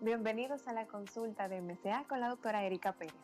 Bienvenidos a la consulta de MCA con la doctora Erika Pérez.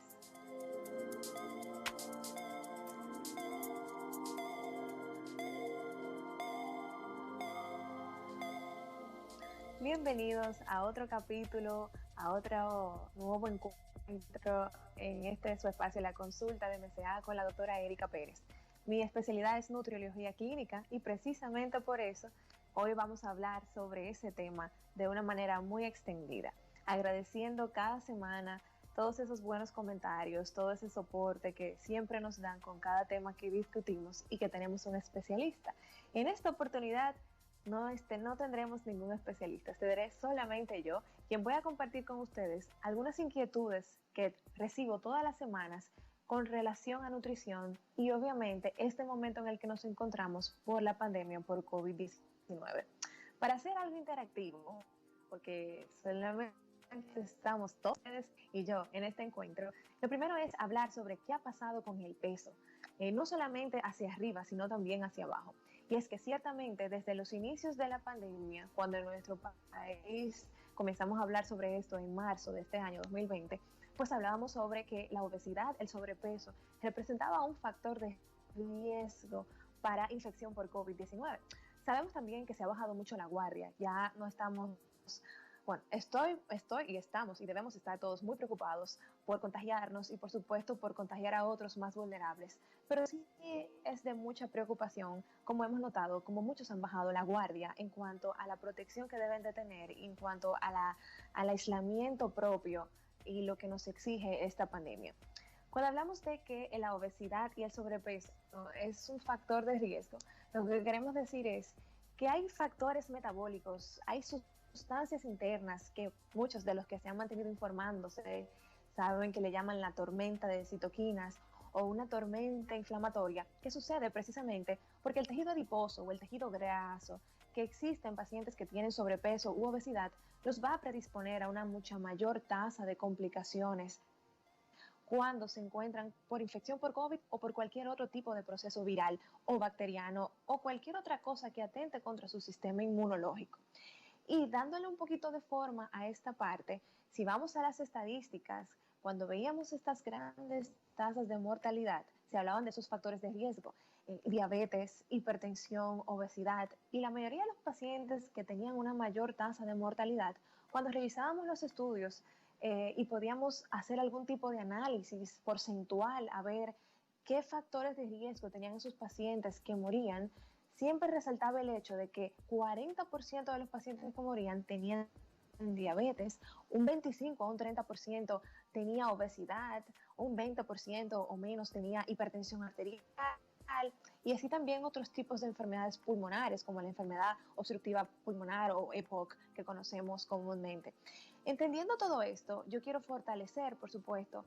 Bienvenidos a otro capítulo, a otro nuevo encuentro en este su espacio, la consulta de MCA con la doctora Erika Pérez. Mi especialidad es nutriología clínica y precisamente por eso hoy vamos a hablar sobre ese tema de una manera muy extendida, agradeciendo cada semana todos esos buenos comentarios, todo ese soporte que siempre nos dan con cada tema que discutimos y que tenemos un especialista. En esta oportunidad no tendremos ningún especialista, seré solamente yo quien voy a compartir con ustedes algunas inquietudes que recibo todas las semanas con relación a nutrición y obviamente este momento en el que nos encontramos por la pandemia por COVID-19. Para hacer algo interactivo, porque solamente estamos todos ustedes y yo en este encuentro, lo primero es hablar sobre qué ha pasado con el peso, no solamente hacia arriba, sino también hacia abajo. Y es que ciertamente desde los inicios de la pandemia, cuando en nuestro país comenzamos a hablar sobre esto en marzo de este año 2020, pues hablábamos sobre que la obesidad, el sobrepeso, representaba un factor de riesgo para infección por COVID-19. Sabemos también que se ha bajado mucho la guardia, ya no estamos... Bueno, estoy y estamos y debemos estar todos muy preocupados por contagiarnos y por supuesto por contagiar a otros más vulnerables, pero sí es de mucha preocupación, como hemos notado, como muchos han bajado la guardia en cuanto a la protección que deben de tener, en cuanto al aislamiento propio y lo que nos exige esta pandemia. Cuando hablamos de que la obesidad y el sobrepeso es un factor de riesgo, lo que queremos decir es que hay factores metabólicos, hay sustancias internas que muchos de los que se han mantenido informándose saben que le llaman la tormenta de citoquinas o una tormenta inflamatoria, que sucede precisamente porque el tejido adiposo o el tejido graso que existe en pacientes que tienen sobrepeso u obesidad los va a predisponer a una mucha mayor tasa de complicaciones cuando se encuentran por infección por COVID o por cualquier otro tipo de proceso viral o bacteriano o cualquier otra cosa que atente contra su sistema inmunológico. Y dándole un poquito de forma a esta parte, si vamos a las estadísticas, cuando veíamos estas grandes tasas de mortalidad, se hablaban de esos factores de riesgo, diabetes, hipertensión, obesidad, y la mayoría de los pacientes que tenían una mayor tasa de mortalidad, cuando revisábamos los estudios y podíamos hacer algún tipo de análisis porcentual a ver qué factores de riesgo tenían esos pacientes que morían, siempre resaltaba el hecho de que 40% de los pacientes que morían tenían diabetes, un 25 o un 30% tenía obesidad, un 20% o menos tenía hipertensión arterial, y así también otros tipos de enfermedades pulmonares, como la enfermedad obstructiva pulmonar o EPOC que conocemos comúnmente. Entendiendo todo esto, yo quiero fortalecer, por supuesto,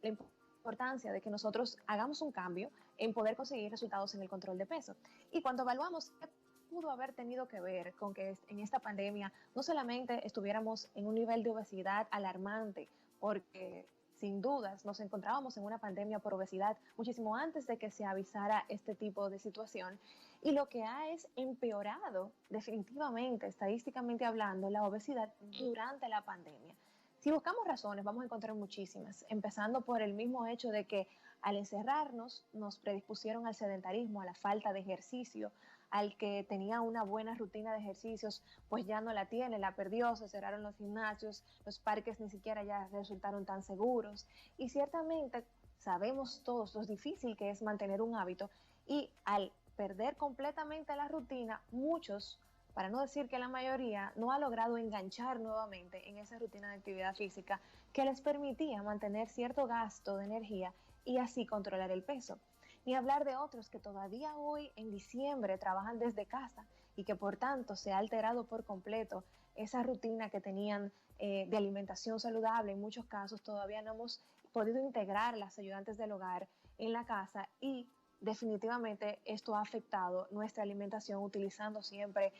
la importancia de que nosotros hagamos un cambio en poder conseguir resultados en el control de peso. Y cuando evaluamos qué pudo haber tenido que ver con que en esta pandemia no solamente estuviéramos en un nivel de obesidad alarmante, porque sin dudas nos encontrábamos en una pandemia por obesidad muchísimo antes de que se avisara este tipo de situación, y lo que ha es empeorado definitivamente, estadísticamente hablando, la obesidad durante la pandemia. Si buscamos razones, vamos a encontrar muchísimas, empezando por el mismo hecho de que al encerrarnos nos predispusieron al sedentarismo, a la falta de ejercicio, al que tenía una buena rutina de ejercicios, pues ya no la tiene, la perdió, se cerraron los gimnasios, los parques ni siquiera ya resultaron tan seguros, y ciertamente sabemos todos lo difícil que es mantener un hábito, y al perder completamente la rutina, muchos, para no decir que la mayoría, no ha logrado enganchar nuevamente en esa rutina de actividad física que les permitía mantener cierto gasto de energía y así controlar el peso. Ni hablar de otros que todavía hoy en diciembre trabajan desde casa y que por tanto se ha alterado por completo esa rutina que tenían de alimentación saludable. En muchos casos todavía no hemos podido integrar las ayudantes del hogar en la casa, y definitivamente esto ha afectado nuestra alimentación, utilizando siempre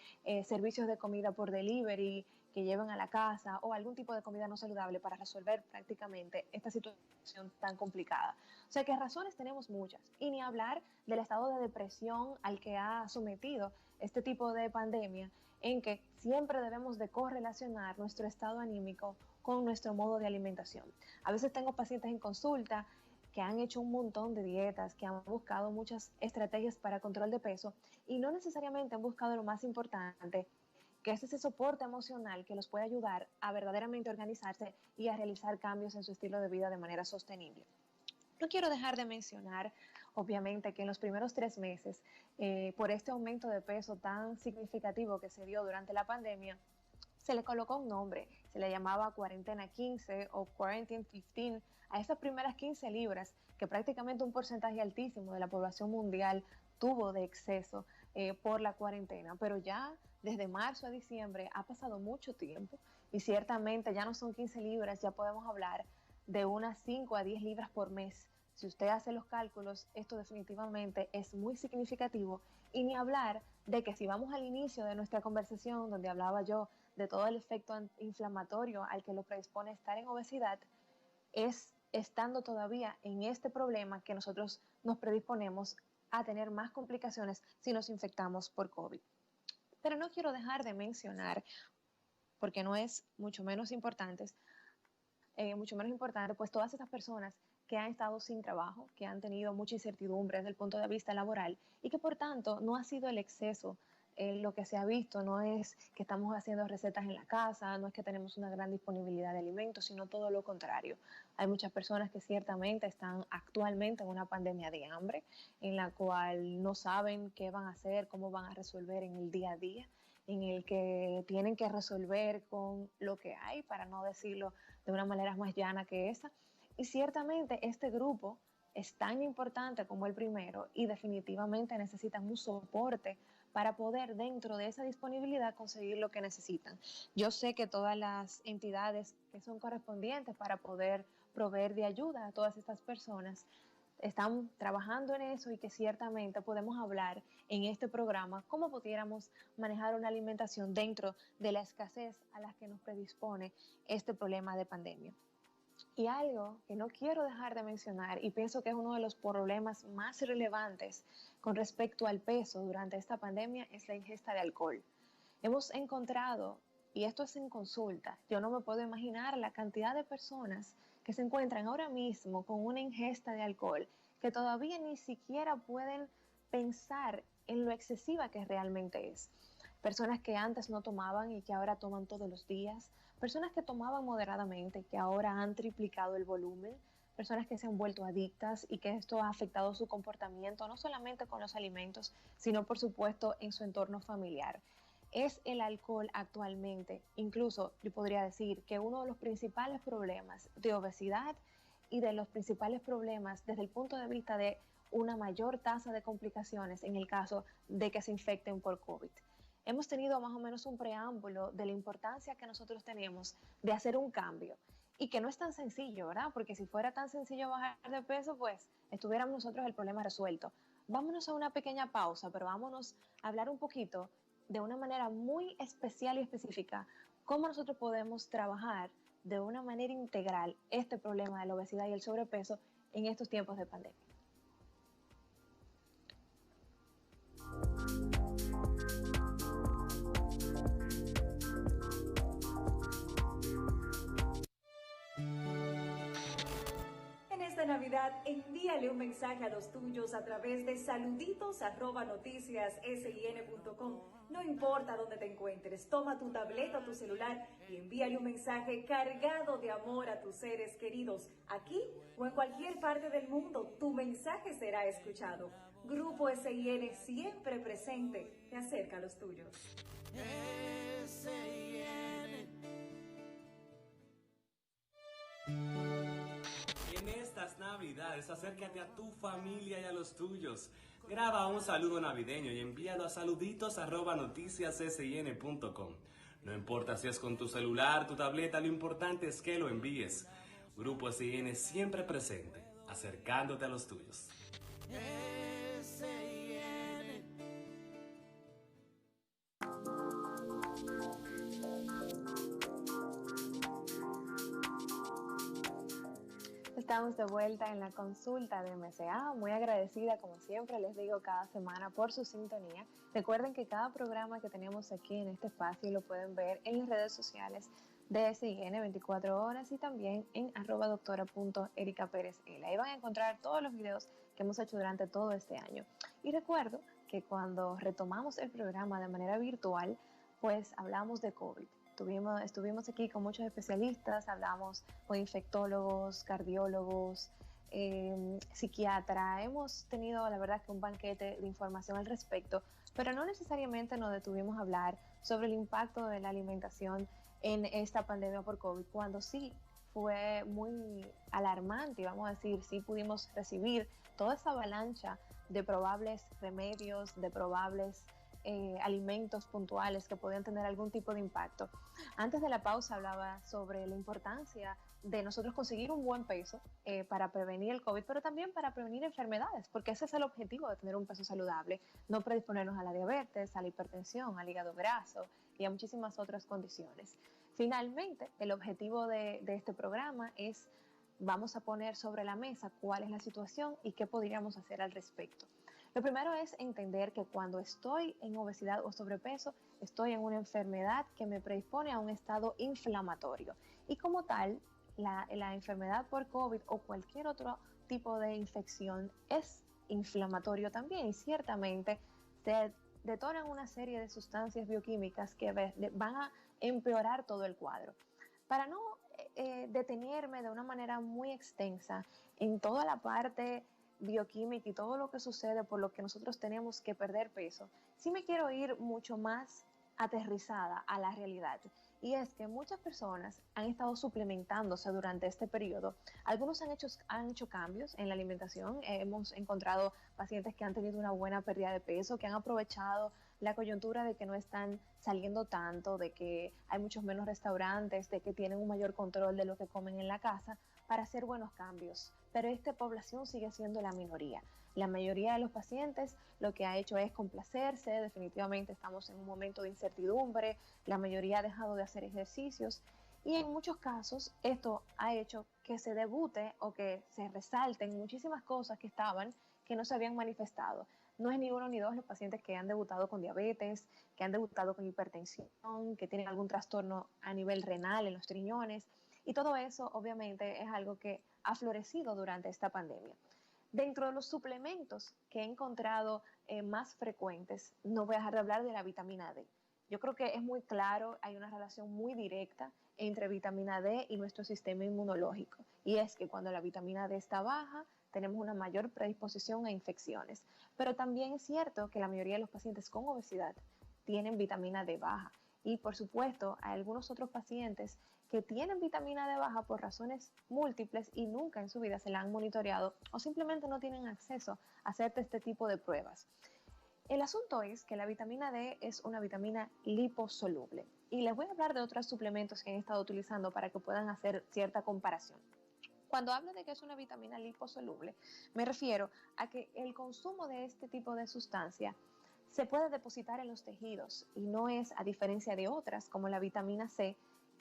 servicios de comida por delivery que llevan a la casa o algún tipo de comida no saludable para resolver prácticamente esta situación tan complicada. O sea que razones tenemos muchas, y ni hablar del estado de depresión al que ha sometido este tipo de pandemia, en que siempre debemos de correlacionar nuestro estado anímico con nuestro modo de alimentación. A veces tengo pacientes en consulta que han hecho un montón de dietas, que han buscado muchas estrategias para control de peso y no necesariamente han buscado lo más importante, que es ese soporte emocional que los puede ayudar a verdaderamente organizarse y a realizar cambios en su estilo de vida de manera sostenible. No quiero dejar de mencionar, obviamente, que en los primeros 3 meses, por este aumento de peso tan significativo que se dio durante la pandemia, se le colocó un nombre, se le llamaba cuarentena 15 o quarantine 15 a esas primeras 15 libras que prácticamente un porcentaje altísimo de la población mundial tuvo de exceso por la cuarentena, pero ya desde marzo a diciembre ha pasado mucho tiempo y ciertamente ya no son 15 libras, ya podemos hablar de unas 5 a 10 libras por mes. Si usted hace los cálculos, esto definitivamente es muy significativo y ni hablar de que si vamos al inicio de nuestra conversación donde hablaba yo de todo el efecto inflamatorio al que lo predispone estar en obesidad, es estando todavía en este problema que nosotros nos predisponemos a tener más complicaciones si nos infectamos por COVID. Pero no quiero dejar de mencionar, porque no es mucho menos importante, pues todas esas personas que han estado sin trabajo, que han tenido mucha incertidumbre desde el punto de vista laboral y que por tanto no ha sido el exceso lo que se ha visto, no es que estamos haciendo recetas en la casa, no es que tenemos una gran disponibilidad de alimentos, sino todo lo contrario. Hay muchas personas que ciertamente están actualmente en una pandemia de hambre, en la cual no saben qué van a hacer, cómo van a resolver en el día a día, en el que tienen que resolver con lo que hay, para no decirlo de una manera más llana que esa. Y ciertamente este grupo es tan importante como el primero y definitivamente necesitan un soporte para poder dentro de esa disponibilidad conseguir lo que necesitan. Yo sé que todas las entidades que son correspondientes para poder proveer de ayuda a todas estas personas están trabajando en eso y que ciertamente podemos hablar en este programa cómo pudiéramos manejar una alimentación dentro de la escasez a la que nos predispone este problema de pandemia. Y algo que no quiero dejar de mencionar y pienso que es uno de los problemas más relevantes con respecto al peso durante esta pandemia es la ingesta de alcohol. Hemos encontrado, y esto es en consulta, yo no me puedo imaginar la cantidad de personas que se encuentran ahora mismo con una ingesta de alcohol que todavía ni siquiera pueden pensar en lo excesiva que realmente es. Personas que antes no tomaban y que ahora toman todos los días, personas que tomaban moderadamente y que ahora han triplicado el volumen, personas que se han vuelto adictas y que esto ha afectado su comportamiento, no solamente con los alimentos, sino por supuesto en su entorno familiar. Es el alcohol actualmente, incluso yo podría decir que uno de los principales problemas de obesidad y de los principales problemas desde el punto de vista de una mayor tasa de complicaciones en el caso de que se infecten por COVID. Hemos tenido más o menos un preámbulo de la importancia que nosotros tenemos de hacer un cambio y que no es tan sencillo, ¿verdad? Porque si fuera tan sencillo bajar de peso, pues estuviéramos nosotros el problema resuelto. Vámonos a una pequeña pausa, pero vámonos a hablar un poquito de una manera muy especial y específica cómo nosotros podemos trabajar de una manera integral este problema de la obesidad y el sobrepeso en estos tiempos de pandemia. Esta Navidad, envíale un mensaje a los tuyos a través de saluditos@noticiassin.com. No importa dónde te encuentres, toma tu tableta o tu celular y envíale un mensaje cargado de amor a tus seres queridos. Aquí o en cualquier parte del mundo, tu mensaje será escuchado. Grupo SIN, siempre presente, te acerca a los tuyos. Estas Navidades, acércate a tu familia y a los tuyos. Graba un saludo navideño y envíalo a saluditos@noticiassin.com. No importa si es con tu celular, tu tableta, lo importante es que lo envíes. Grupo SIN siempre presente, acercándote a los tuyos. Estamos de vuelta en la consulta de MCA, muy agradecida como siempre les digo cada semana por su sintonía. Recuerden que cada programa que tenemos aquí en este espacio lo pueden ver en las redes sociales de SIN 24 horas y también en @doctora.ericapérez. Ahí van a encontrar todos los videos que hemos hecho durante todo este año. Y recuerdo que cuando retomamos el programa de manera virtual, pues hablamos de COVID. Estuvimos aquí con muchos especialistas, hablamos con infectólogos, cardiólogos, psiquiatra. Hemos tenido, la verdad, que un banquete de información al respecto, pero no necesariamente nos detuvimos a hablar sobre el impacto de la alimentación en esta pandemia por COVID, cuando sí fue muy alarmante, y vamos a decir, sí pudimos recibir toda esa avalancha de probables remedios, de probables alimentos puntuales que podían tener algún tipo de impacto. Antes de la pausa hablaba sobre la importancia de nosotros conseguir un buen peso para prevenir el COVID, pero también para prevenir enfermedades, porque ese es el objetivo de tener un peso saludable, no predisponernos a la diabetes, a la hipertensión, al hígado graso y a muchísimas otras condiciones. Finalmente, el objetivo de este programa es, vamos a poner sobre la mesa cuál es la situación y qué podríamos hacer al respecto. Lo primero es entender que cuando estoy en obesidad o sobrepeso, estoy en una enfermedad que me predispone a un estado inflamatorio. Y como tal, la enfermedad por COVID o cualquier otro tipo de infección es inflamatorio también. Y ciertamente se detonan una serie de sustancias bioquímicas que van a empeorar todo el cuadro. Para no detenerme de una manera muy extensa en toda la parte bioquímica y todo lo que sucede por lo que nosotros tenemos que perder peso, sí me quiero ir mucho más aterrizada a la realidad. Y es que muchas personas han estado suplementándose durante este periodo. Algunos han hecho cambios en la alimentación. Hemos encontrado pacientes que han tenido una buena pérdida de peso, que han aprovechado la coyuntura de que no están saliendo tanto, de que hay muchos menos restaurantes, de que tienen un mayor control de lo que comen en la casa para hacer buenos cambios. Pero esta población sigue siendo la minoría. La mayoría de los pacientes lo que ha hecho es complacerse, definitivamente estamos en un momento de incertidumbre, la mayoría ha dejado de hacer ejercicios y en muchos casos esto ha hecho que se debute o que se resalten muchísimas cosas que no se habían manifestado. No es ni uno ni dos los pacientes que han debutado con diabetes, que han debutado con hipertensión, que tienen algún trastorno a nivel renal en los riñones, y todo eso obviamente es algo que ha florecido durante esta pandemia. Dentro de los suplementos que he encontrado más frecuentes, no voy a dejar de hablar de la vitamina D. Yo creo que es muy claro, hay una relación muy directa entre vitamina D y nuestro sistema inmunológico. Y es que cuando la vitamina D está baja, tenemos una mayor predisposición a infecciones. Pero también es cierto que la mayoría de los pacientes con obesidad tienen vitamina D baja. Y por supuesto, hay algunos otros pacientes que tienen vitamina D baja por razones múltiples y nunca en su vida se la han monitoreado o simplemente no tienen acceso a hacer este tipo de pruebas. El asunto es que la vitamina D es una vitamina liposoluble y les voy a hablar de otros suplementos que han estado utilizando para que puedan hacer cierta comparación. Cuando hablo de que es una vitamina liposoluble, me refiero a que el consumo de este tipo de sustancia se puede depositar en los tejidos y no es, a diferencia de otras como la vitamina C,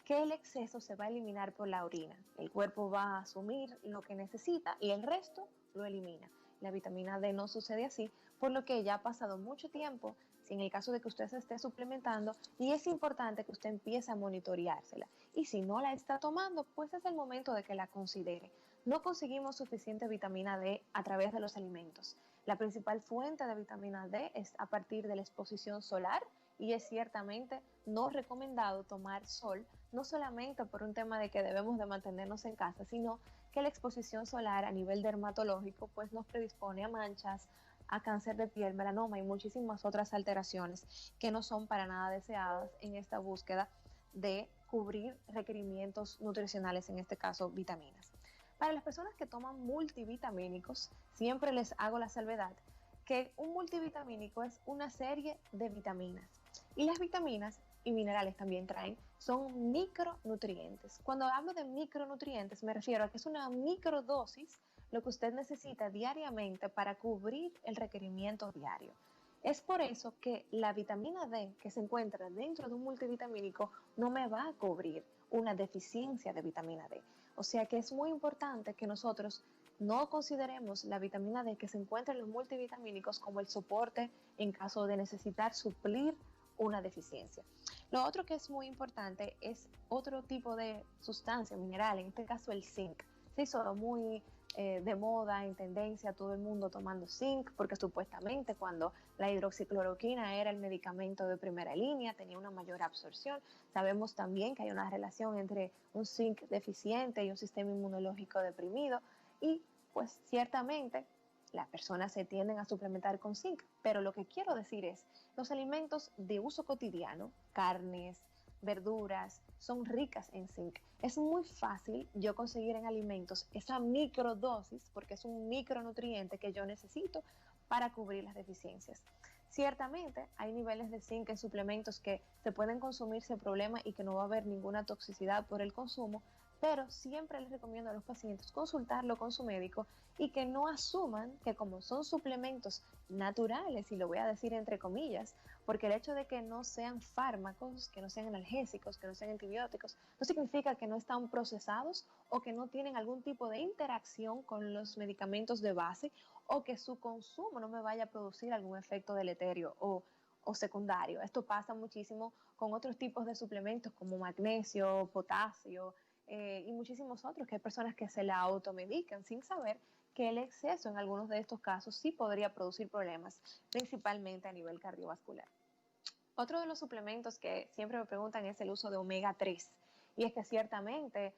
que el exceso se va a eliminar por la orina. El cuerpo va a asumir lo que necesita y el resto lo elimina. La vitamina D no sucede así, por lo que ya ha pasado mucho tiempo, si en el caso de que usted se esté suplementando, y es importante que usted empiece a monitoreársela. Y si no la está tomando, pues es el momento de que la considere. No conseguimos suficiente vitamina D a través de los alimentos. La principal fuente de vitamina D es a partir de la exposición solar y es ciertamente no recomendado tomar sol, no solamente por un tema de que debemos de mantenernos en casa, sino que la exposición solar a nivel dermatológico pues nos predispone a manchas, a cáncer de piel, melanoma y muchísimas otras alteraciones que no son para nada deseadas en esta búsqueda de cubrir requerimientos nutricionales, en este caso vitaminas. Para las personas que toman multivitamínicos, siempre les hago la salvedad que un multivitamínico es una serie de vitaminas y las vitaminas y minerales también son micronutrientes. Cuando hablo de micronutrientes me refiero a que es una microdosis lo que usted necesita diariamente para cubrir el requerimiento diario. Es por eso que la vitamina D que se encuentra dentro de un multivitamínico no me va a cubrir una deficiencia de vitamina D. O sea que es muy importante que nosotros no consideremos la vitamina D que se encuentra en los multivitamínicos como el soporte en caso de necesitar suplir una deficiencia. Lo otro que es muy importante es otro tipo de sustancia mineral, en este caso el zinc. Se hizo muy de moda, en tendencia, todo el mundo tomando zinc, porque supuestamente cuando la hidroxicloroquina era el medicamento de primera línea, tenía una mayor absorción. Sabemos también que hay una relación entre un zinc deficiente y un sistema inmunológico deprimido, y pues ciertamente las personas se tienden a suplementar con zinc, pero lo que quiero decir es, los alimentos de uso cotidiano, carnes, verduras, son ricas en zinc. Es muy fácil yo conseguir en alimentos esa microdosis, porque es un micronutriente que yo necesito para cubrir las deficiencias. Ciertamente hay niveles de zinc en suplementos que se pueden consumir sin problema y que no va a haber ninguna toxicidad por el consumo, pero siempre les recomiendo a los pacientes consultarlo con su médico y que no asuman que como son suplementos naturales, y lo voy a decir entre comillas, porque el hecho de que no sean fármacos, que no sean analgésicos, que no sean antibióticos, no significa que no están procesados o que no tienen algún tipo de interacción con los medicamentos de base o que su consumo no me vaya a producir algún efecto deleterio o secundario. Esto pasa muchísimo con otros tipos de suplementos como magnesio, potasio, y muchísimos otros, que hay personas que se la automedican sin saber que el exceso en algunos de estos casos sí podría producir problemas, principalmente a nivel cardiovascular. Otro de los suplementos que siempre me preguntan es el uso de omega 3, y es que ciertamente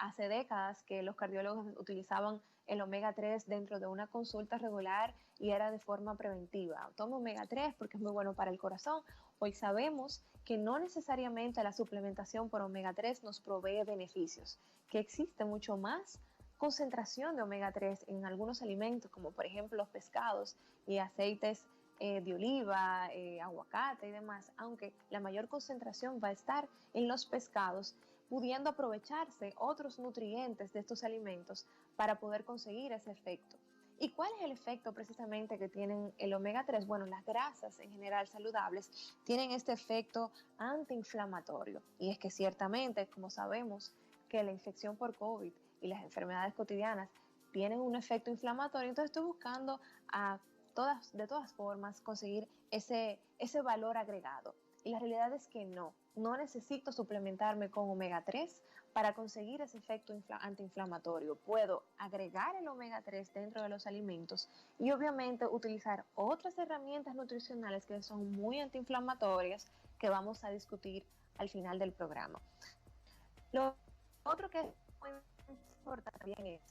hace décadas que los cardiólogos utilizaban el omega 3 dentro de una consulta regular y era de forma preventiva. Toma omega 3 porque es muy bueno para el corazón. Hoy sabemos que no necesariamente la suplementación por omega 3 nos provee beneficios, que existe mucho más concentración de omega 3 en algunos alimentos, como por ejemplo los pescados y aceites de oliva, aguacate y demás, aunque la mayor concentración va a estar en los pescados, pudiendo aprovecharse otros nutrientes de estos alimentos para poder conseguir ese efecto. ¿Y cuál es el efecto precisamente que tienen el omega 3? Bueno, las grasas en general saludables tienen este efecto antiinflamatorio, y es que ciertamente, como sabemos, que la infección por COVID y las enfermedades cotidianas tienen un efecto inflamatorio, entonces estoy buscando de todas formas conseguir ese valor agregado. Y la realidad es que no necesito suplementarme con omega 3 para conseguir ese efecto antiinflamatorio. Puedo agregar el omega 3 dentro de los alimentos y obviamente utilizar otras herramientas nutricionales que son muy antiinflamatorias, que vamos a discutir al final del programa. Lo otro que es muy importante también es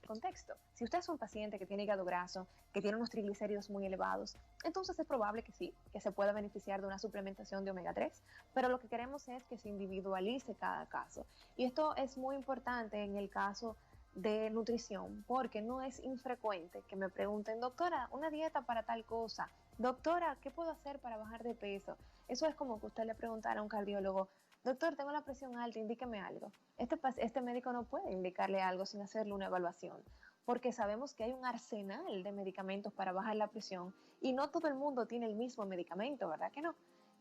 el contexto. Si usted es un paciente que tiene hígado graso, que tiene unos triglicéridos muy elevados, entonces es probable que sí, que se pueda beneficiar de una suplementación de omega 3, pero lo que queremos es que se individualice cada caso. Y esto es muy importante en el caso de nutrición, porque no es infrecuente que me pregunten, doctora, una dieta para tal cosa, doctora, ¿qué puedo hacer para bajar de peso? Eso es como que usted le preguntara a un cardiólogo, doctor, tengo la presión alta, indíqueme algo. Este médico no puede indicarle algo sin hacerle una evaluación, porque sabemos que hay un arsenal de medicamentos para bajar la presión y no todo el mundo tiene el mismo medicamento, ¿verdad que no?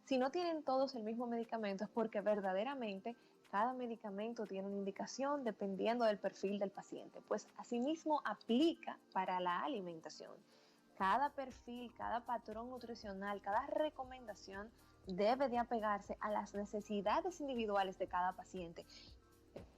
Si no tienen todos el mismo medicamento es porque verdaderamente cada medicamento tiene una indicación dependiendo del perfil del paciente. Pues asimismo aplica para la alimentación. Cada perfil, cada patrón nutricional, cada recomendación debe de apegarse a las necesidades individuales de cada paciente.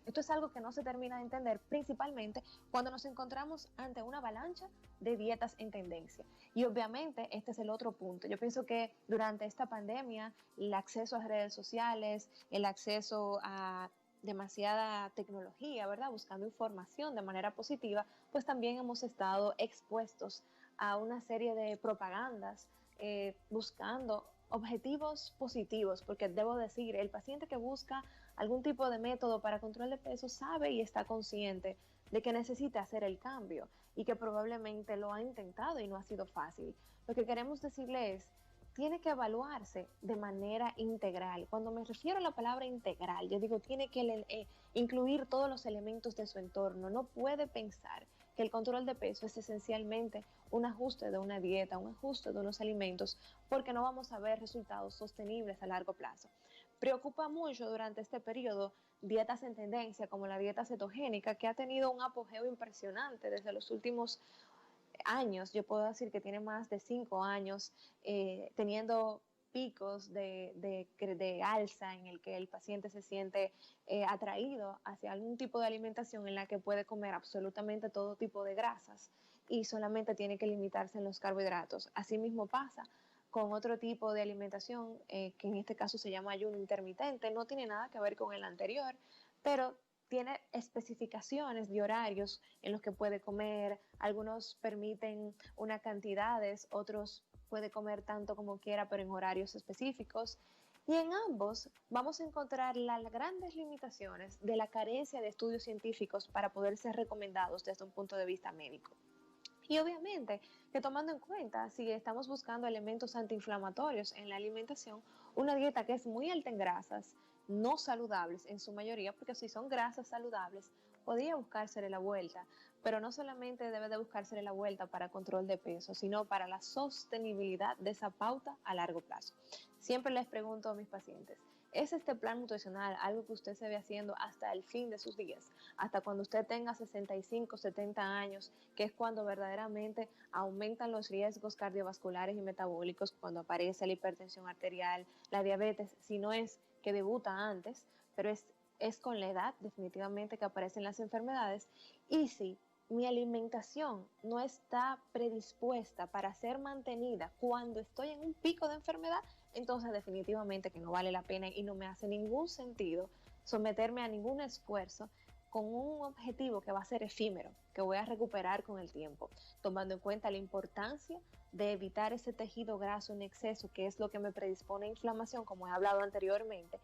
Esto es algo que no se termina de entender, principalmente cuando nos encontramos ante una avalancha de dietas en tendencia. Y obviamente este es el otro punto. Yo pienso que durante esta pandemia, el acceso a redes sociales, el acceso a demasiada tecnología, ¿verdad? Buscando información de manera positiva, pues también hemos estado expuestos a una serie de propagandas buscando objetivos positivos, porque debo decir, el paciente que busca algún tipo de método para control de peso sabe y está consciente de que necesita hacer el cambio y que probablemente lo ha intentado y no ha sido fácil. Lo que queremos decirle es, tiene que evaluarse de manera integral. Cuando me refiero a la palabra integral, yo digo, tiene que incluir todos los elementos de su entorno. No puede pensar que el control de peso es esencialmente un ajuste de una dieta, un ajuste de unos alimentos, porque no vamos a ver resultados sostenibles a largo plazo. Preocupa mucho durante este periodo dietas en tendencia como la dieta cetogénica, que ha tenido un apogeo impresionante desde los últimos años. Yo puedo decir que tiene más de 5 años teniendo picos de alza en el que el paciente se siente atraído hacia algún tipo de alimentación en la que puede comer absolutamente todo tipo de grasas y solamente tiene que limitarse en los carbohidratos. Asimismo pasa con otro tipo de alimentación que en este caso se llama ayuno intermitente. No tiene nada que ver con el anterior, pero tiene especificaciones de horarios en los que puede comer. Algunos permiten unas cantidades, otros puede comer tanto como quiera, pero en horarios específicos. Y en ambos vamos a encontrar las grandes limitaciones de la carencia de estudios científicos para poder ser recomendados desde un punto de vista médico. Y obviamente que tomando en cuenta, si estamos buscando elementos antiinflamatorios en la alimentación, una dieta que es muy alta en grasas, no saludables en su mayoría, porque si son grasas saludables, podría buscársele la vuelta, pero no solamente debe de buscársele la vuelta para control de peso, sino para la sostenibilidad de esa pauta a largo plazo. Siempre les pregunto a mis pacientes, ¿es este plan nutricional algo que usted se ve haciendo hasta el fin de sus días? Hasta cuando usted tenga 65, 70 años, que es cuando verdaderamente aumentan los riesgos cardiovasculares y metabólicos, cuando aparece la hipertensión arterial, la diabetes, si no es que debuta antes, pero es con la edad definitivamente que aparecen las enfermedades. Y si mi alimentación no está predispuesta para ser mantenida cuando estoy en un pico de enfermedad, entonces definitivamente que no vale la pena y no me hace ningún sentido someterme a ningún esfuerzo con un objetivo que va a ser efímero, que voy a recuperar con el tiempo, tomando en cuenta la importancia de evitar ese tejido graso en exceso, que es lo que me predispone a inflamación, como he hablado anteriormente,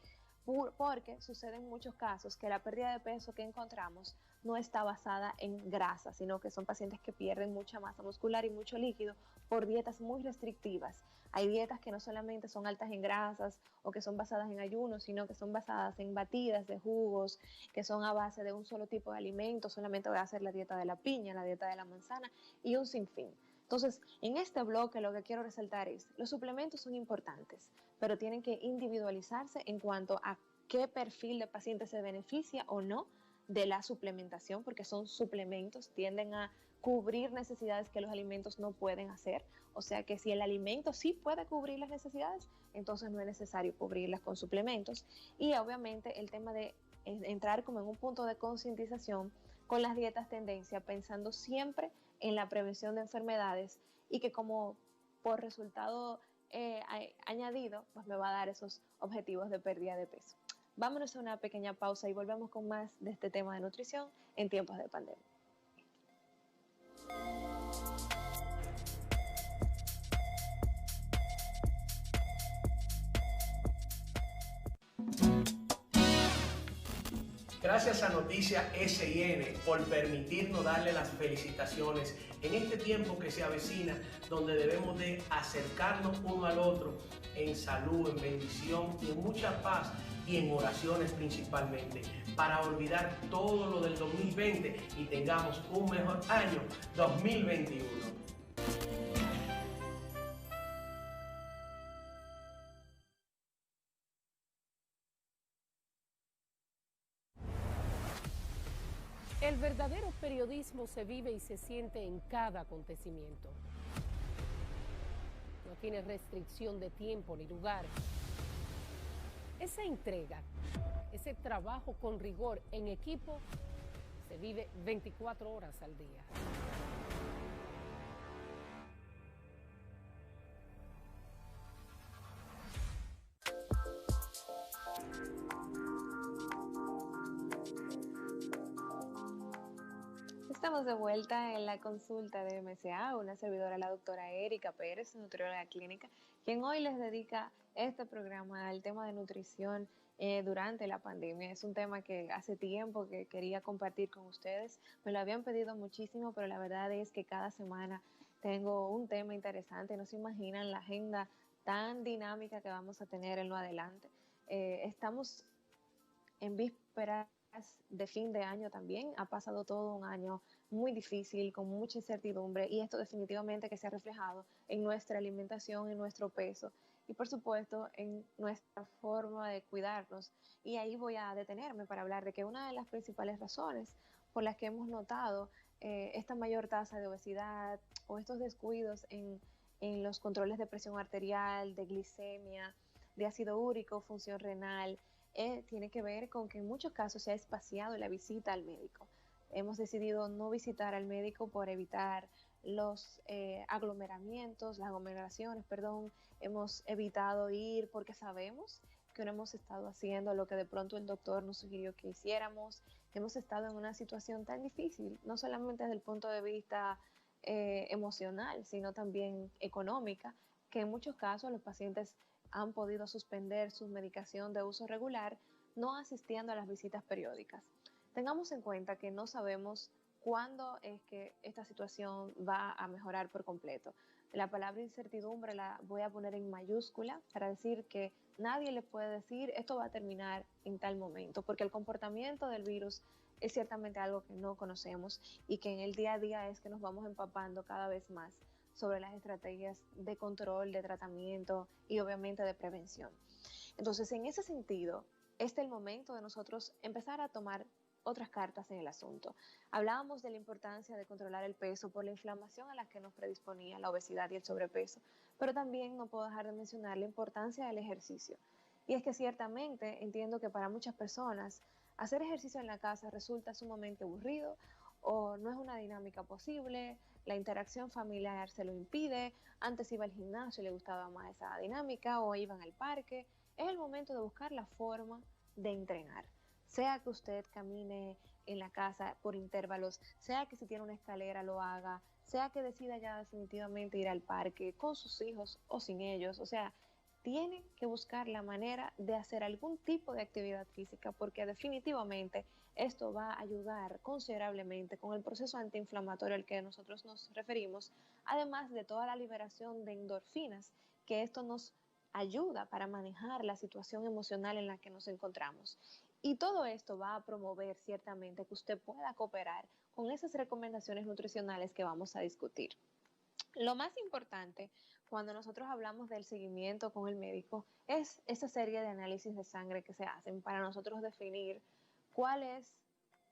porque sucede en muchos casos que la pérdida de peso que encontramos no está basada en grasa, sino que son pacientes que pierden mucha masa muscular y mucho líquido por dietas muy restrictivas. Hay dietas que no solamente son altas en grasas o que son basadas en ayunos, sino que son basadas en batidas de jugos, que son a base de un solo tipo de alimento. Solamente voy a hacer la dieta de la piña, la dieta de la manzana y un sinfín. Entonces, en este bloque lo que quiero resaltar es, los suplementos son importantes, pero tienen que individualizarse en cuanto a qué perfil de paciente se beneficia o no de la suplementación, porque son suplementos, tienden a cubrir necesidades que los alimentos no pueden hacer. O sea que si el alimento sí puede cubrir las necesidades, entonces no es necesario cubrirlas con suplementos. Y obviamente el tema de entrar como en un punto de concientización con las dietas tendencia, pensando siempre en la prevención de enfermedades y que como por resultado añadido, pues me va a dar esos objetivos de pérdida de peso. Vámonos a una pequeña pausa y volvemos con más de este tema de nutrición en tiempos de pandemia. Gracias a Noticias SIN por permitirnos darle las felicitaciones en este tiempo que se avecina, donde debemos de acercarnos uno al otro en salud, en bendición y en mucha paz y en oraciones principalmente, para olvidar todo lo del 2020 y tengamos un mejor año 2021. El verdadero periodismo se vive y se siente en cada acontecimiento. No tiene restricción de tiempo ni lugar. Esa entrega, ese trabajo con rigor en equipo, se vive 24 horas al día. Estamos de vuelta en la consulta de MSA, una servidora, la doctora Erika Pérez, nutrióloga clínica, quien hoy les dedica este programa al tema de nutrición durante la pandemia. Es un tema que hace tiempo que quería compartir con ustedes, me lo habían pedido muchísimo, pero la verdad es que cada semana tengo un tema interesante. No se imaginan la agenda tan dinámica que vamos a tener en lo adelante. Estamos en víspera de fin de año también. Ha pasado todo un año muy difícil, con mucha incertidumbre, y esto definitivamente que se ha reflejado en nuestra alimentación, en nuestro peso y por supuesto en nuestra forma de cuidarnos. Y ahí voy a detenerme para hablar de que una de las principales razones por las que hemos notado esta mayor tasa de obesidad o estos descuidos en los controles de presión arterial, de glicemia, de ácido úrico, función renal, tiene que ver con que en muchos casos se ha espaciado la visita al médico. Hemos decidido no visitar al médico por evitar los aglomeramientos, las aglomeraciones, perdón. Hemos evitado ir porque sabemos que no hemos estado haciendo lo que de pronto el doctor nos sugirió que hiciéramos. Hemos estado en una situación tan difícil, no solamente desde el punto de vista emocional, sino también económica, que en muchos casos los pacientes han podido suspender su medicación de uso regular, no asistiendo a las visitas periódicas. Tengamos en cuenta que no sabemos cuándo es que esta situación va a mejorar por completo. La palabra incertidumbre la voy a poner en mayúscula para decir que nadie le puede decir esto va a terminar en tal momento, porque el comportamiento del virus es ciertamente algo que no conocemos y que en el día a día es que nos vamos empapando cada vez más sobre las estrategias de control, de tratamiento y obviamente de prevención. Entonces, en ese sentido, este es el momento de nosotros empezar a tomar otras cartas en el asunto. Hablábamos de la importancia de controlar el peso por la inflamación a la que nos predisponía la obesidad y el sobrepeso, pero también no puedo dejar de mencionar la importancia del ejercicio. Y es que ciertamente entiendo que para muchas personas hacer ejercicio en la casa resulta sumamente aburrido o no es una dinámica posible, la interacción familiar se lo impide, antes iba al gimnasio y le gustaba más esa dinámica o iban al parque. Es el momento de buscar la forma de entrenar. Sea que usted camine en la casa por intervalos, sea que si tiene una escalera lo haga, sea que decida ya definitivamente ir al parque con sus hijos o sin ellos, o sea, tiene que buscar la manera de hacer algún tipo de actividad física porque definitivamente esto va a ayudar considerablemente con el proceso antiinflamatorio al que nosotros nos referimos, además de toda la liberación de endorfinas que esto nos ayuda para manejar la situación emocional en la que nos encontramos. Y todo esto va a promover ciertamente que usted pueda cooperar con esas recomendaciones nutricionales que vamos a discutir. Lo más importante cuando nosotros hablamos del seguimiento con el médico es esa serie de análisis de sangre que se hacen para nosotros definir cuál es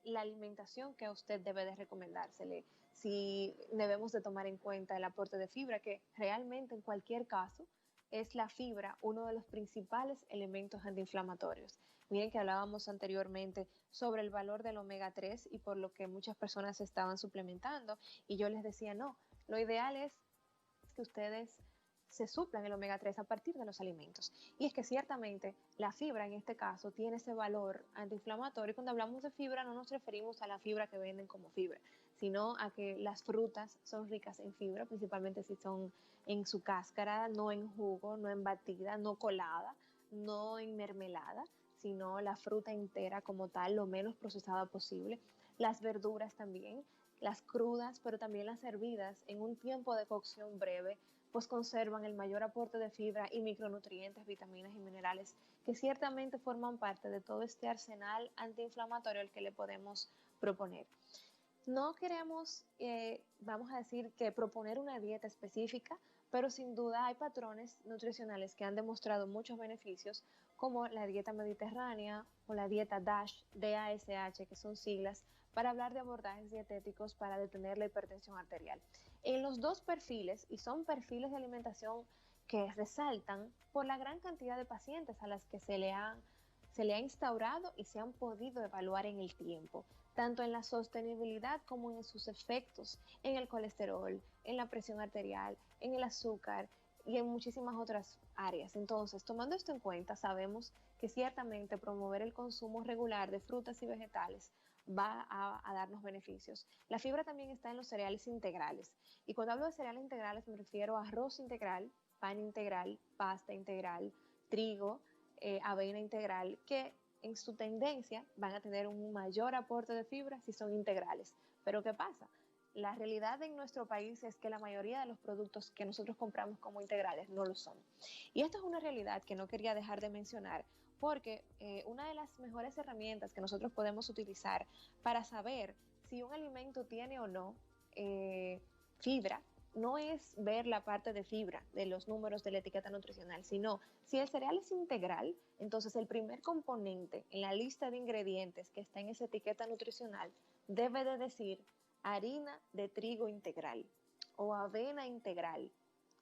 la alimentación que a usted debe de recomendársele, si debemos de tomar en cuenta el aporte de fibra, que realmente en cualquier caso es la fibra uno de los principales elementos antiinflamatorios. Miren que hablábamos anteriormente sobre el valor del omega 3 y por lo que muchas personas se estaban suplementando y yo les decía no, lo ideal es que ustedes se suplan el omega 3 a partir de los alimentos. Y es que ciertamente la fibra en este caso tiene ese valor antiinflamatorio. Y cuando hablamos de fibra no nos referimos a la fibra que venden como fibra, sino a que las frutas son ricas en fibra, principalmente si son en su cáscara, no en jugo, no en batida, no colada, no en mermelada, sino la fruta entera como tal, lo menos procesada posible. Las verduras también, las crudas, pero también las hervidas en un tiempo de cocción breve, pues conservan el mayor aporte de fibra y micronutrientes, vitaminas y minerales que ciertamente forman parte de todo este arsenal antiinflamatorio al que le podemos proponer. No queremos, vamos a decir, que proponer una dieta específica, pero sin duda hay patrones nutricionales que han demostrado muchos beneficios, como la dieta mediterránea o la dieta DASH, DASH, que son siglas, para hablar de abordajes dietéticos para detener la hipertensión arterial. En los dos perfiles, y son perfiles de alimentación que resaltan por la gran cantidad de pacientes a las que se le ha instaurado y se han podido evaluar en el tiempo, tanto en la sostenibilidad como en sus efectos, en el colesterol, en la presión arterial, en el azúcar y en muchísimas otras áreas. Entonces, tomando esto en cuenta, sabemos que ciertamente promover el consumo regular de frutas y vegetales va a darnos beneficios. La fibra también está en los cereales integrales. Y cuando hablo de cereales integrales me refiero a arroz integral, pan integral, pasta integral, trigo, avena integral, que en su tendencia van a tener un mayor aporte de fibra si son integrales. Pero ¿qué pasa? La realidad en nuestro país es que la mayoría de los productos que nosotros compramos como integrales no lo son. Y esto es una realidad que no quería dejar de mencionar porque una de las mejores herramientas que nosotros podemos utilizar para saber si un alimento tiene o no fibra, no es ver la parte de fibra de los números de la etiqueta nutricional, sino si el cereal es integral, entonces el primer componente en la lista de ingredientes que está en esa etiqueta nutricional debe de decir harina de trigo integral o avena integral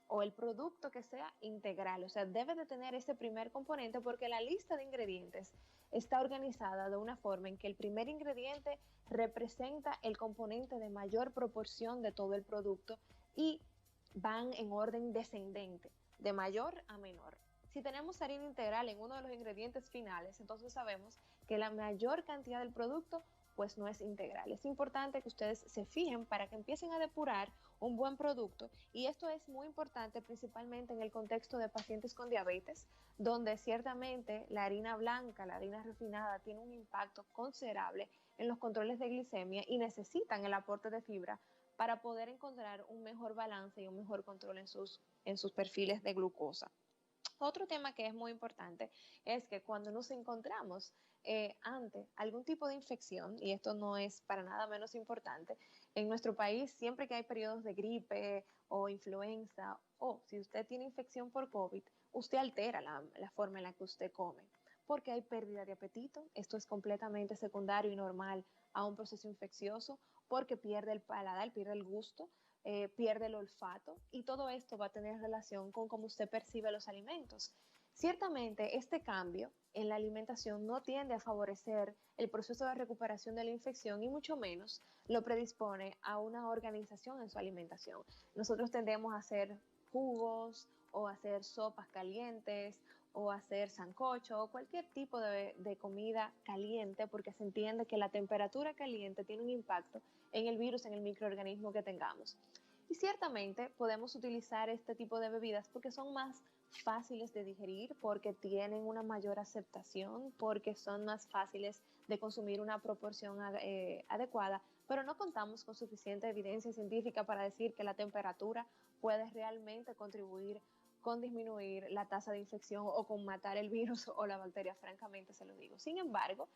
o el producto que sea integral, o sea, debe de tener ese primer componente porque la lista de ingredientes está organizada de una forma en que el primer ingrediente representa el componente de mayor proporción de todo el producto y van en orden descendente, de mayor a menor. Si tenemos harina integral en uno de los ingredientes finales, entonces sabemos que la mayor cantidad del producto pues no es integral. Es importante que ustedes se fijen para que empiecen a depurar un buen producto, y esto es muy importante principalmente en el contexto de pacientes con diabetes, donde ciertamente la harina blanca, la harina refinada, tiene un impacto considerable en los controles de glicemia y necesitan el aporte de fibra para poder encontrar un mejor balance y un mejor control en sus perfiles de glucosa. Otro tema que es muy importante es que cuando nos encontramos ante algún tipo de infección, y esto no es para nada menos importante, en nuestro país siempre que hay periodos de gripe o influenza, o si usted tiene infección por COVID, usted altera la forma en la que usted come, porque hay pérdida de apetito. Esto es completamente secundario y normal a un proceso infeccioso, porque pierde el paladar, pierde el gusto, pierde el olfato, y todo esto va a tener relación con cómo usted percibe los alimentos. Ciertamente, este cambio en la alimentación no tiende a favorecer el proceso de recuperación de la infección y mucho menos lo predispone a una organización en su alimentación. Nosotros tendemos a hacer jugos o hacer sopas calientes o hacer sancocho o cualquier tipo de comida caliente, porque se entiende que la temperatura caliente tiene un impacto en el virus, en el microorganismo que tengamos. Y ciertamente podemos utilizar este tipo de bebidas porque son más fáciles de digerir, porque tienen una mayor aceptación, porque son más fáciles de consumir una proporción adecuada, pero no contamos con suficiente evidencia científica para decir que la temperatura puede realmente contribuir con disminuir la tasa de infección o con matar el virus o la bacteria, francamente se lo digo. Sin embargo,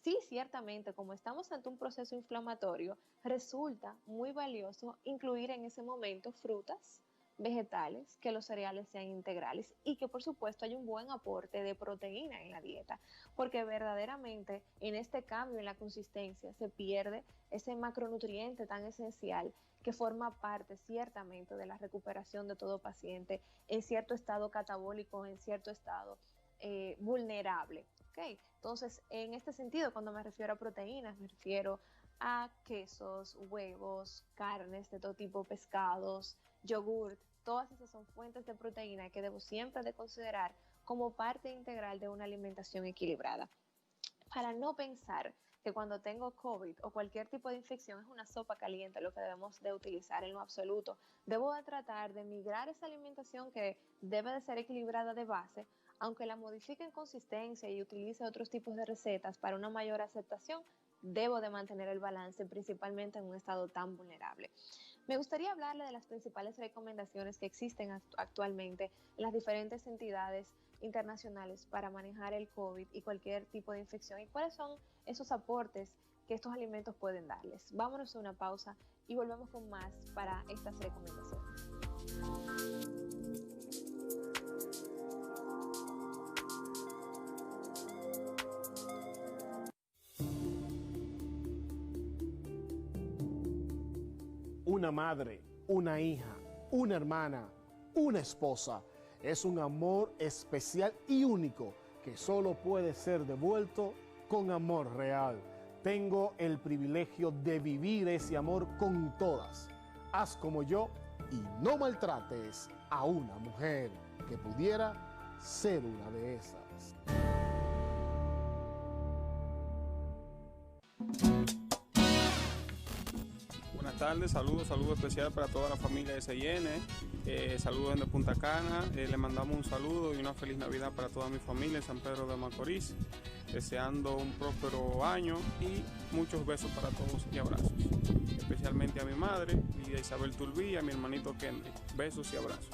sí, ciertamente, como estamos ante un proceso inflamatorio, resulta muy valioso incluir en ese momento frutas, vegetales, que los cereales sean integrales y que por supuesto haya un buen aporte de proteína en la dieta, porque verdaderamente en este cambio en la consistencia se pierde ese macronutriente tan esencial que forma parte ciertamente de la recuperación de todo paciente en cierto estado catabólico, en cierto estado vulnerable. ¿Okay? Entonces, en este sentido, cuando me refiero a proteínas, me refiero a quesos, huevos, carnes de todo tipo, pescados, yogurt. Todas esas son fuentes de proteína que debo siempre de considerar como parte integral de una alimentación equilibrada. Para no pensar que cuando tengo COVID o cualquier tipo de infección es una sopa caliente lo que debemos de utilizar, en lo absoluto. Debo de tratar de migrar esa alimentación que debe de ser equilibrada de base, aunque la modifique en consistencia y utilice otros tipos de recetas para una mayor aceptación, debo de mantener el balance, principalmente en un estado tan vulnerable. Me gustaría hablarle de las principales recomendaciones que existen actualmente en las diferentes entidades internacionales para manejar el COVID y cualquier tipo de infección, y cuáles son esos aportes que estos alimentos pueden darles. Vámonos a una pausa y volvemos con más para estas recomendaciones. Una madre, una hija, una hermana, una esposa. Es un amor especial y único que solo puede ser devuelto con amor real. Tengo el privilegio de vivir ese amor con todas. Haz como yo y no maltrates a una mujer que pudiera ser una de esas. Buenas tardes, saludo especial para toda la familia de SIN, saludos desde Punta Cana, le mandamos un saludo y una feliz Navidad para toda mi familia en San Pedro de Macorís, deseando un próspero año y muchos besos para todos y abrazos, especialmente a mi madre, Lidia Isabel Turbí, y a mi hermanito Kendrick, besos y abrazos.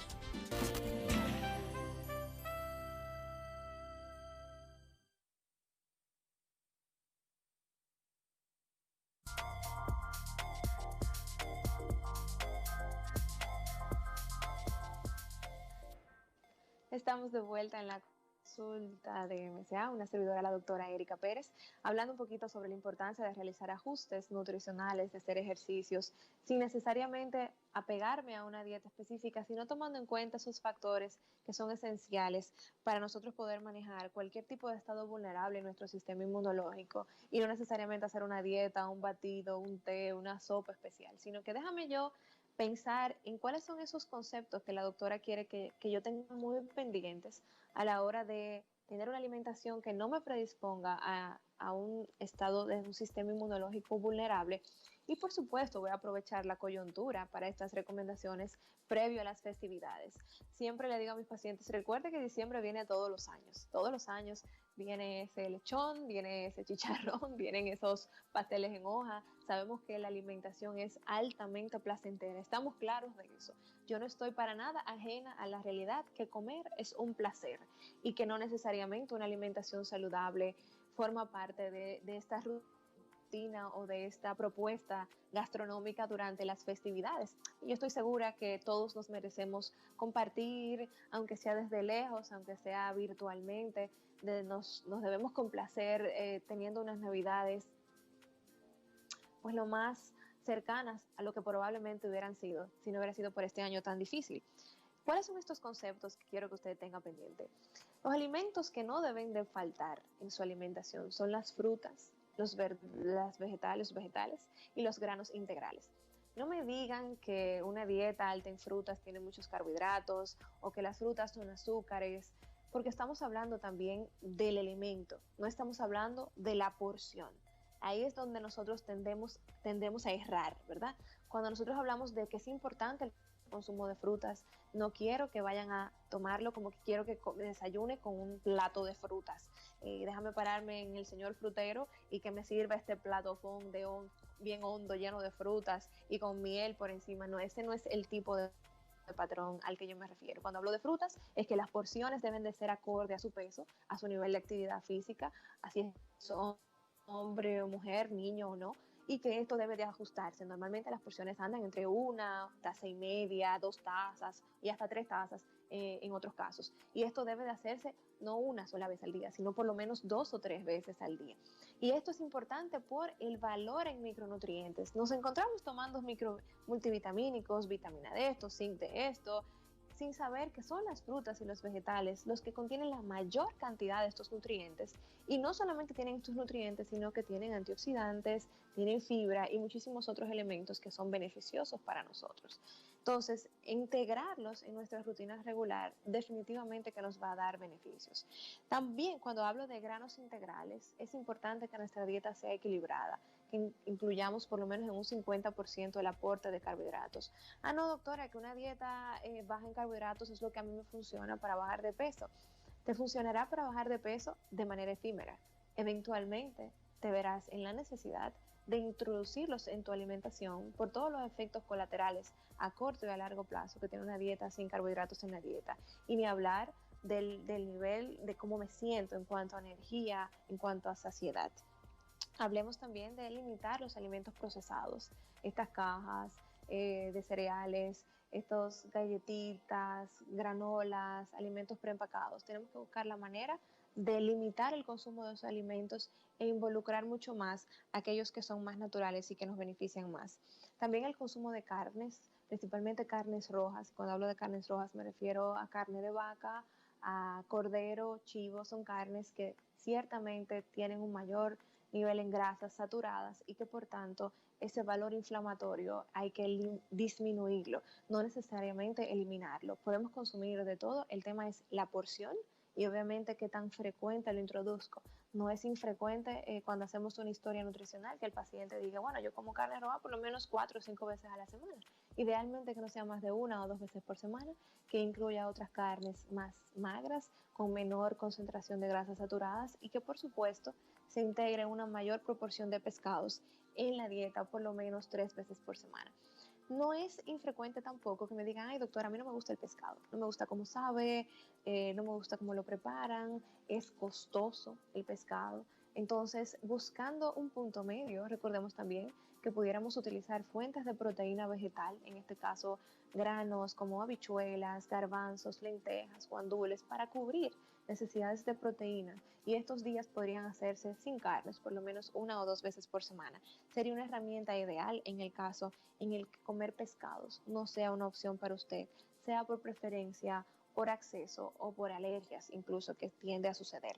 Estamos de vuelta en la consulta de MSA, una servidora, la doctora Erika Pérez, hablando un poquito sobre la importancia de realizar ajustes nutricionales, de hacer ejercicios, sin necesariamente apegarme a una dieta específica, sino tomando en cuenta esos factores que son esenciales para nosotros poder manejar cualquier tipo de estado vulnerable en nuestro sistema inmunológico y no necesariamente hacer una dieta, un batido, un té, una sopa especial, sino que déjame yo pensar en cuáles son esos conceptos que la doctora quiere que yo tenga muy pendientes a la hora de tener una alimentación que no me predisponga a un estado de un sistema inmunológico vulnerable. Y por supuesto voy a aprovechar la coyuntura para estas recomendaciones previo a las festividades. Siempre le digo a mis pacientes, recuerde que diciembre viene todos los años viene ese lechón, viene ese chicharrón, vienen esos pasteles en hoja. Sabemos que la alimentación es altamente placentera, estamos claros de eso. Yo no estoy para nada ajena a la realidad que comer es un placer y que no necesariamente una alimentación saludable forma parte de esta rutina o de esta propuesta gastronómica durante las festividades. Y yo estoy segura que todos nos merecemos compartir, aunque sea desde lejos, aunque sea virtualmente, nos debemos complacer teniendo unas navidades pues lo más cercanas a lo que probablemente hubieran sido si no hubiera sido por este año tan difícil. ¿Cuáles son estos conceptos que quiero que usted tenga pendiente? Los alimentos que no deben de faltar en su alimentación son las frutas, los vegetales y los granos integrales. No me digan que una dieta alta en frutas tiene muchos carbohidratos o que las frutas son azúcares, porque estamos hablando también del elemento, no estamos hablando de la porción. Ahí es donde nosotros tendemos a errar, ¿verdad? Cuando nosotros hablamos de que es importante el consumo de frutas, no quiero que vayan a tomarlo como que quiero que desayune con un plato de frutas. Déjame pararme en el señor frutero y que me sirva este plato bien hondo, lleno de frutas y con miel por encima. No, ese no es el tipo de patrón al que yo me refiero. Cuando hablo de frutas, es que las porciones deben de ser acorde a su peso, a su nivel de actividad física, así son hombre o mujer, niño o no, y que esto debe de ajustarse. Normalmente las porciones andan entre 1,5 tazas, 2 tazas y hasta 3 tazas en otros casos. Y esto debe de hacerse no una sola vez al día, sino por lo menos 2 o 3 veces al día. Y esto es importante por el valor en micronutrientes. Nos encontramos tomando multivitamínicos, vitamina D, esto, zinc de esto, sin saber que son las frutas y los vegetales los que contienen la mayor cantidad de estos nutrientes. Y no solamente tienen estos nutrientes, sino que tienen antioxidantes, tienen fibra y muchísimos otros elementos que son beneficiosos para nosotros. Entonces, integrarlos en nuestra rutina regular definitivamente que nos va a dar beneficios. También cuando hablo de granos integrales, es importante que nuestra dieta sea equilibrada, que incluyamos por lo menos en un 50% el aporte de carbohidratos. Ah, no, doctora, que una dieta baja en carbohidratos es lo que a mí me funciona para bajar de peso. Te funcionará para bajar de peso de manera efímera. Eventualmente te verás en la necesidad de introducirlos en tu alimentación por todos los efectos colaterales a corto y a largo plazo que tiene una dieta sin carbohidratos en la dieta. Y ni hablar del nivel de cómo me siento en cuanto a energía, en cuanto a saciedad. Hablemos también de limitar los alimentos procesados, estas cajas de cereales, estos galletitas, granolas, alimentos preempacados. Tenemos que buscar la manera de limitar el consumo de esos alimentos e involucrar mucho más aquellos que son más naturales y que nos benefician más. También el consumo de carnes, principalmente carnes rojas. Cuando hablo de carnes rojas me refiero a carne de vaca, a cordero, chivo. Son carnes que ciertamente tienen un mayor nivel en grasas saturadas y que por tanto ese valor inflamatorio hay que disminuirlo, no necesariamente eliminarlo. Podemos consumir de todo, el tema es la porción y obviamente qué tan frecuente lo introduzco. No es infrecuente cuando hacemos una historia nutricional que el paciente diga, bueno, yo como carne roja por lo menos 4 o 5 veces a la semana. Idealmente que no sea más de 1 o 2 veces por semana, que incluya otras carnes más magras, con menor concentración de grasas saturadas y que por supuesto se integre una mayor proporción de pescados en la dieta por lo menos 3 veces por semana. No es infrecuente tampoco que me digan, ay doctora, a mí no me gusta el pescado, no me gusta cómo sabe, no me gusta cómo lo preparan, es costoso el pescado. Entonces, buscando un punto medio, recordemos también que pudiéramos utilizar fuentes de proteína vegetal, en este caso granos como habichuelas, garbanzos, lentejas, guandules, para cubrir necesidades de proteína, y estos días podrían hacerse sin carnes, por lo menos 1 o 2 veces por semana. Sería una herramienta ideal en el caso en el que comer pescados no sea una opción para usted, sea por preferencia, por acceso o por alergias incluso, que tiende a suceder.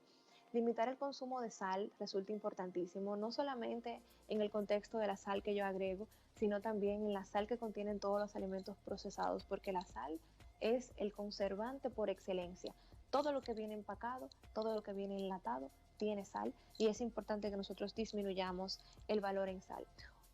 Limitar el consumo de sal resulta importantísimo, no solamente en el contexto de la sal que yo agrego, sino también en la sal que contienen todos los alimentos procesados, porque la sal es el conservante por excelencia. Todo lo que viene empacado, todo lo que viene enlatado, tiene sal, y es importante que nosotros disminuyamos el valor en sal.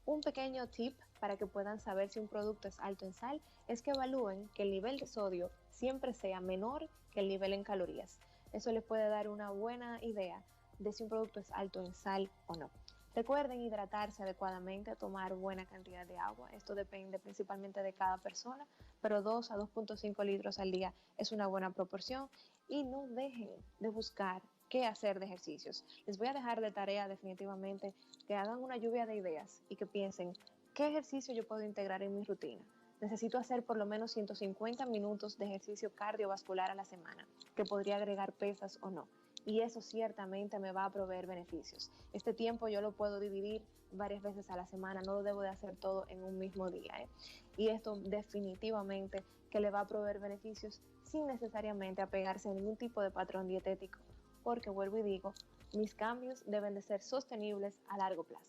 Un pequeño tip para que puedan saber si un producto es alto en sal es que evalúen que el nivel de sodio siempre sea menor que el nivel en calorías. Eso les puede dar una buena idea de si un producto es alto en sal o no. Recuerden hidratarse adecuadamente, tomar buena cantidad de agua. Esto depende principalmente de cada persona, pero 2 a 2.5 litros al día es una buena proporción. Y no dejen de buscar qué hacer de ejercicios. Les voy a dejar de tarea definitivamente que hagan una lluvia de ideas y que piensen, ¿qué ejercicio yo puedo integrar en mi rutina? Necesito hacer por lo menos 150 minutos de ejercicio cardiovascular a la semana, que podría agregar pesas o no. Y eso ciertamente me va a proveer beneficios. Este tiempo yo lo puedo dividir varias veces a la semana, no lo debo de hacer todo en un mismo día, Y esto definitivamente que le va a proveer beneficios sin necesariamente apegarse a ningún tipo de patrón dietético, porque vuelvo y digo, mis cambios deben de ser sostenibles a largo plazo.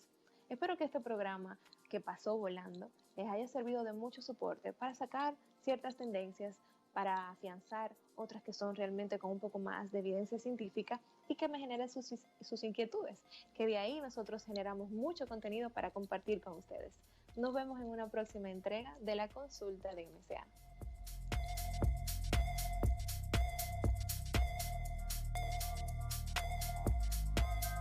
Espero que este programa, que pasó volando, les haya servido de mucho soporte para sacar ciertas tendencias, para afianzar otras que son realmente con un poco más de evidencia científica, y que me generen sus inquietudes, que de ahí nosotros generamos mucho contenido para compartir con ustedes. Nos vemos en una próxima entrega de la consulta de MCA.